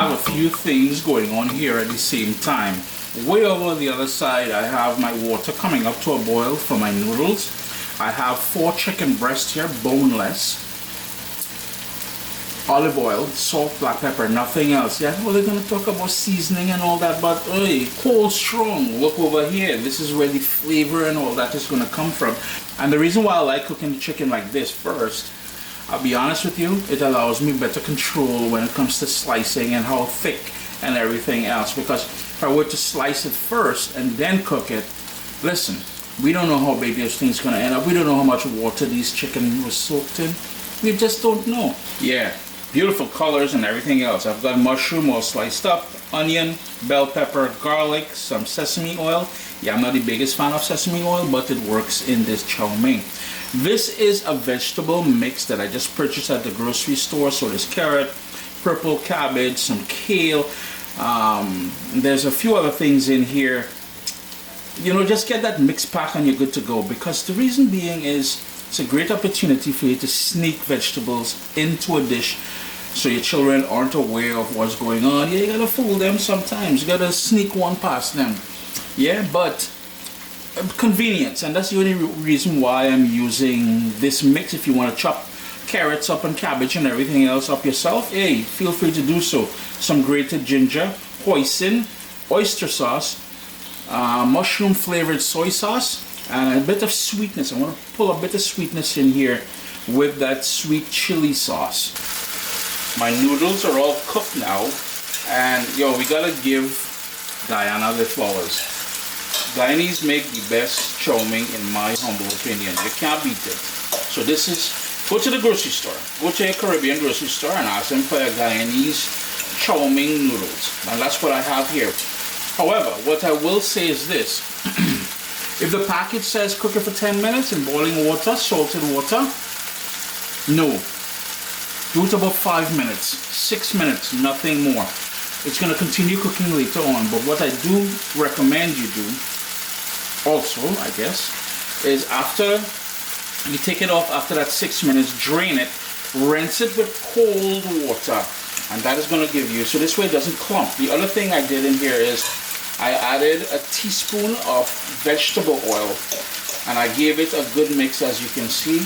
have a few things going on here at the same time. Way over on the other side, I have my water coming up to a boil for my noodles. I have 4 chicken breasts here, boneless. Olive oil, salt, black pepper, nothing else. Yeah, well, they're going to talk about seasoning and all that, but hey, cold strong, look over here. This is where the flavor and all that is going to come from. And the reason why I like cooking the chicken like this first, I'll be honest with you, it allows me better control when it comes to slicing and how thick and everything else. Because if I were to slice it first and then cook it, listen, we don't know how big this thing's going to end up. We don't know how much water these chicken was soaked in. We just don't know. Yeah. Beautiful colors and everything else. I've got mushroom all sliced up, onion, bell pepper, garlic, some sesame oil. Yeah, I'm not the biggest fan of sesame oil, but it works in this chow mein. This is a vegetable mix that I just purchased at the grocery store. So there's carrot, purple cabbage, some kale. There's a few other things in here. You know, just get that mixed pack and you're good to go. Because the reason being is it's a great opportunity for you to sneak vegetables into a dish so your children aren't aware of what's going on. Yeah, you gotta fool them sometimes. You gotta sneak one past them. Yeah, but convenience, and that's the only reason why I'm using this mix. If you want to chop carrots up and cabbage and everything else up yourself, hey, feel free to do so. Some grated ginger, hoisin, oyster sauce, mushroom flavored soy sauce, and a bit of sweetness. I want to pull a bit of sweetness in here with that sweet chili sauce. My noodles are all cooked now, and yo, we gotta give Guyana their flowers. Guyanese make the best chow mein in my humble opinion. You can't beat it. So this is, go to the grocery store, go to a Caribbean grocery store and ask them for a Guyanese chow mein noodles. And that's what I have here. However, what I will say is this. If the package says cook it for 10 minutes in boiling water, salted water, no. Do it about 5 minutes, 6 minutes, nothing more. It's going to continue cooking later on, but what I do recommend you do also, I guess, is after you take it off after that 6 minutes, drain it, rinse it with cold water, and that is going to give you, so this way it doesn't clump. The other thing I did in here is I added a teaspoon of vegetable oil, and I gave it a good mix, as you can see.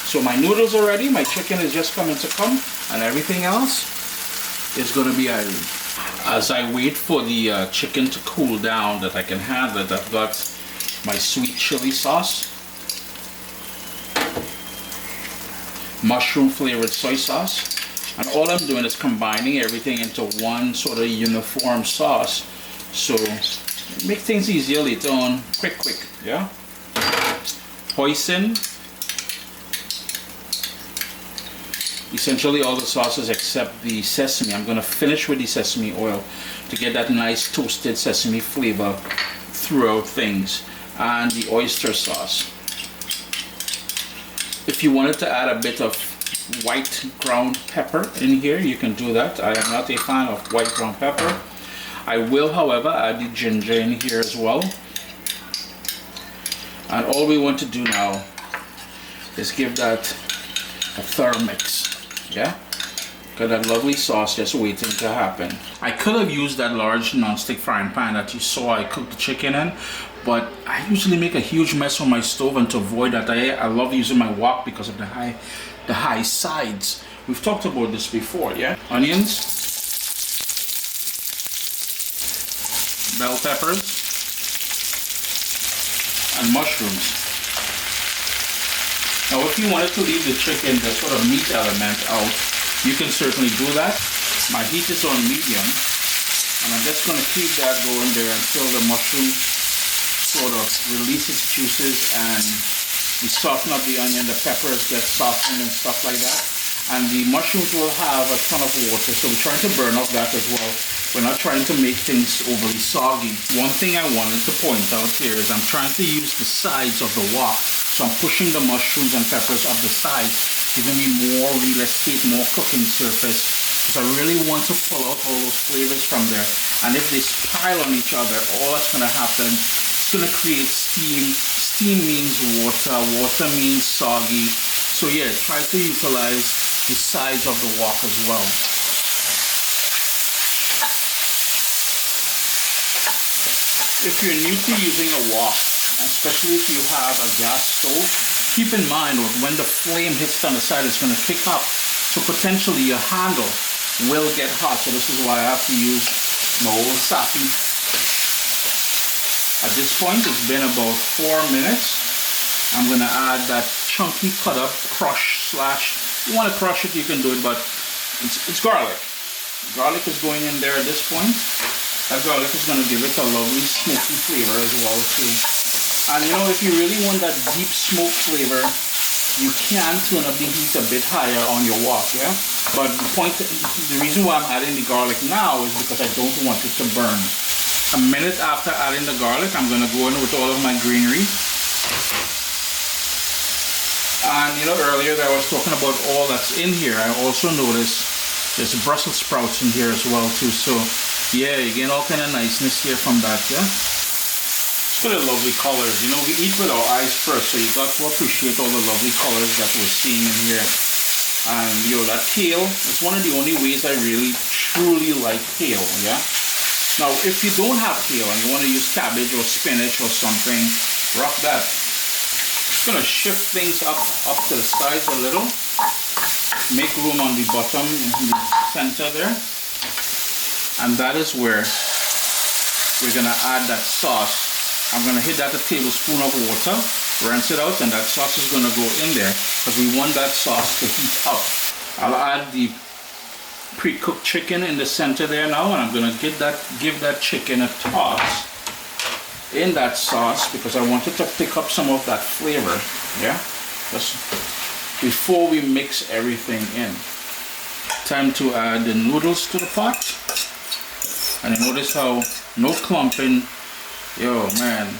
So my noodles are ready, my chicken is just coming to come, and everything else is going to be added. As I wait for the chicken to cool down, that I can handle it, I've got my sweet chili sauce, mushroom flavored soy sauce, and all I'm doing is combining everything into one sort of uniform sauce. So make things easier later on, quick, yeah? Hoisin. Essentially all the sauces except the sesame. I'm going to finish with the sesame oil to get that nice toasted sesame flavor throughout things. And the oyster sauce. If you wanted to add a bit of white ground pepper in here, you can do that. I am not a fan of white ground pepper. I will, however, add the ginger in here as well. And all we want to do now is give that a thorough mix. Yeah? Got that lovely sauce just waiting to happen. I could have used that large non-stick frying pan that you saw I cooked the chicken in, but I usually make a huge mess on my stove, and to avoid that, I love using my wok because of the high sides. We've talked about this before, yeah? Onions, bell peppers, and mushrooms. Now if you wanted to leave the chicken, the sort of meat element out, you can certainly do that. My heat is on medium, and I'm just going to keep that going there until the mushroom sort of releases juices and we soften up the onion, the peppers get softened and stuff like that. And the mushrooms will have a ton of water, so we're trying to burn off that as well. We're not trying to make things overly soggy. One thing I wanted to point out here is I'm trying to use the sides of the wok. So I'm pushing the mushrooms and peppers up the sides, giving me more real estate, more cooking surface, because I really want to pull out all those flavors from there. And if they pile on each other, all that's going to happen, it's going to create steam. Steam means water, water means soggy. So yeah, try to utilize the sides of the wok as well. If you're new to using a wok, especially if you have a gas stove, keep in mind when the flame hits on the side, it's going to kick up. So potentially your handle will get hot. So this is why I have to use my old Safi. At this point, it's been about 4 minutes. I'm going to add that chunky cut up crush slash, if you want to crush it, you can do it, but it's garlic. Garlic is going in there at this point. That garlic is going to give it a lovely smoky flavor as well too. And you know, if you really want that deep smoke flavor, you can turn up the heat a bit higher on your wok, yeah? But the reason why I'm adding the garlic now is because I don't want it to burn. A minute after adding the garlic, I'm going to go in with all of my greenery. And you know, earlier that I was talking about all that's in here. I also noticed there's Brussels sprouts in here as well too. So yeah, you get all kind of niceness here from that, yeah? It's got a lovely colors. You know, we eat with our eyes first, so you got to appreciate all the lovely colors that we're seeing in here. And you know, that kale, it's one of the only ways I really truly like kale, yeah? Now, if you don't have kale and you want to use cabbage or spinach or something, rock that. Just gonna shift things up to the sides a little. Make room on the bottom in the center there. And that is where we're gonna add that sauce. I'm gonna hit that a tablespoon of water, rinse it out, and that sauce is gonna go in there because we want that sauce to heat up. I'll add the pre-cooked chicken in the center there now, and I'm gonna give that chicken a toss in that sauce because I want it to pick up some of that flavor, yeah? Just before we mix everything in. Time to add the noodles to the pot. And you notice how no clumping. Yo man,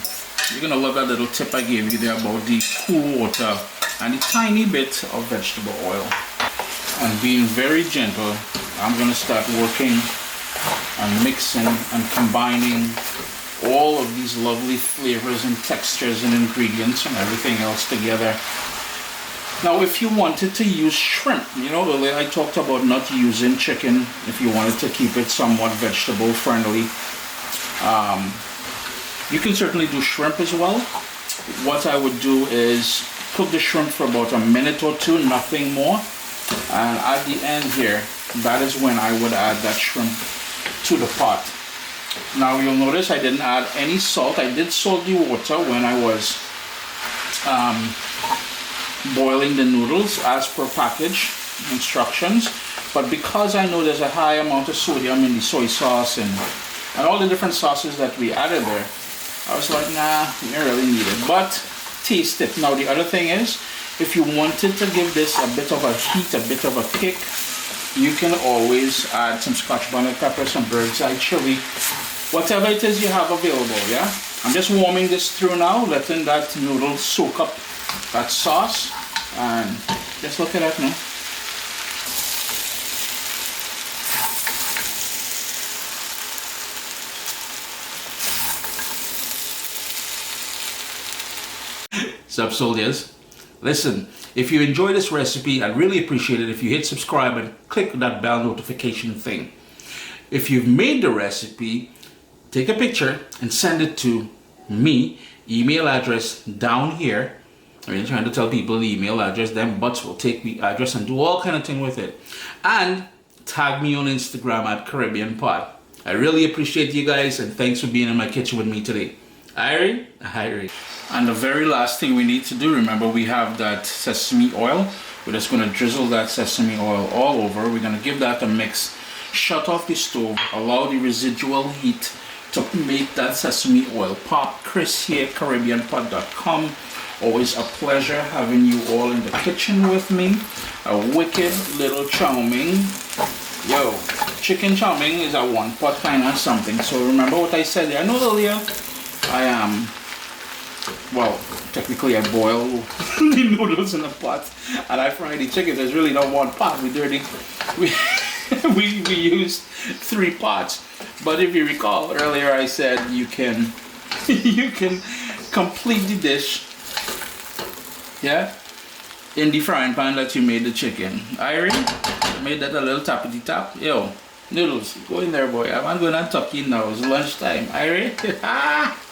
you're gonna love that little tip I gave you there about the cool water and a tiny bit of vegetable oil. And being very gentle, I'm gonna start working and mixing and combining all of these lovely flavors and textures and ingredients and everything else together. Now if you wanted to use shrimp, you know, earlier I talked about not using chicken if you wanted to keep it somewhat vegetable friendly. You can certainly do shrimp as well. What I would do is cook the shrimp for about a minute or two, nothing more. And at the end here, that is when I would add that shrimp to the pot. Now you'll notice I didn't add any salt. I did salt the water when I was boiling the noodles as per package instructions, but because I know there's a high amount of sodium in the soy sauce and all the different sauces that we added there, I was like, nah, we don't really need it, but taste it. Now the other thing is, if you wanted to give this a bit of a heat, a bit of a kick, you can always add some Scotch bonnet pepper, some bird's eye chili, whatever it is you have available, yeah? I'm just warming this through now, letting that noodle soak up that sauce, and just look at that now. Sup soldiers, listen, if you enjoy this recipe, I'd really appreciate it if you hit subscribe and click that bell notification thing. If you've made the recipe, take a picture and send it to me, email address down here. I mean, trying to tell people the email address, them butts will take the address and do all kind of thing with it. And tag me on Instagram at Caribbean Pot. I really appreciate you guys, and thanks for being in my kitchen with me today. Irie. And the very last thing we need to do, remember we have that sesame oil. We're just going to drizzle that sesame oil all over. We're going to give that a mix. Shut off the stove. Allow the residual heat to make that sesame oil pop. Chris here, CaribbeanPot.com. Always a pleasure having you all in the kitchen with me. A wicked little chow mein. Yo, chicken chow mein is a one pot kind of something. So remember what I said there. I know earlier I am, well, technically I boil the noodles in a pot and I fry the chicken. There's really not one pot. We used 3 pots. But if you recall earlier I said you can complete the dish, yeah, in the frying pan that you made the chicken. Irene made that a little tappity tap. Yo, Noodles, go in there, boy. I'm going to tuck in now. It's lunchtime. Alright?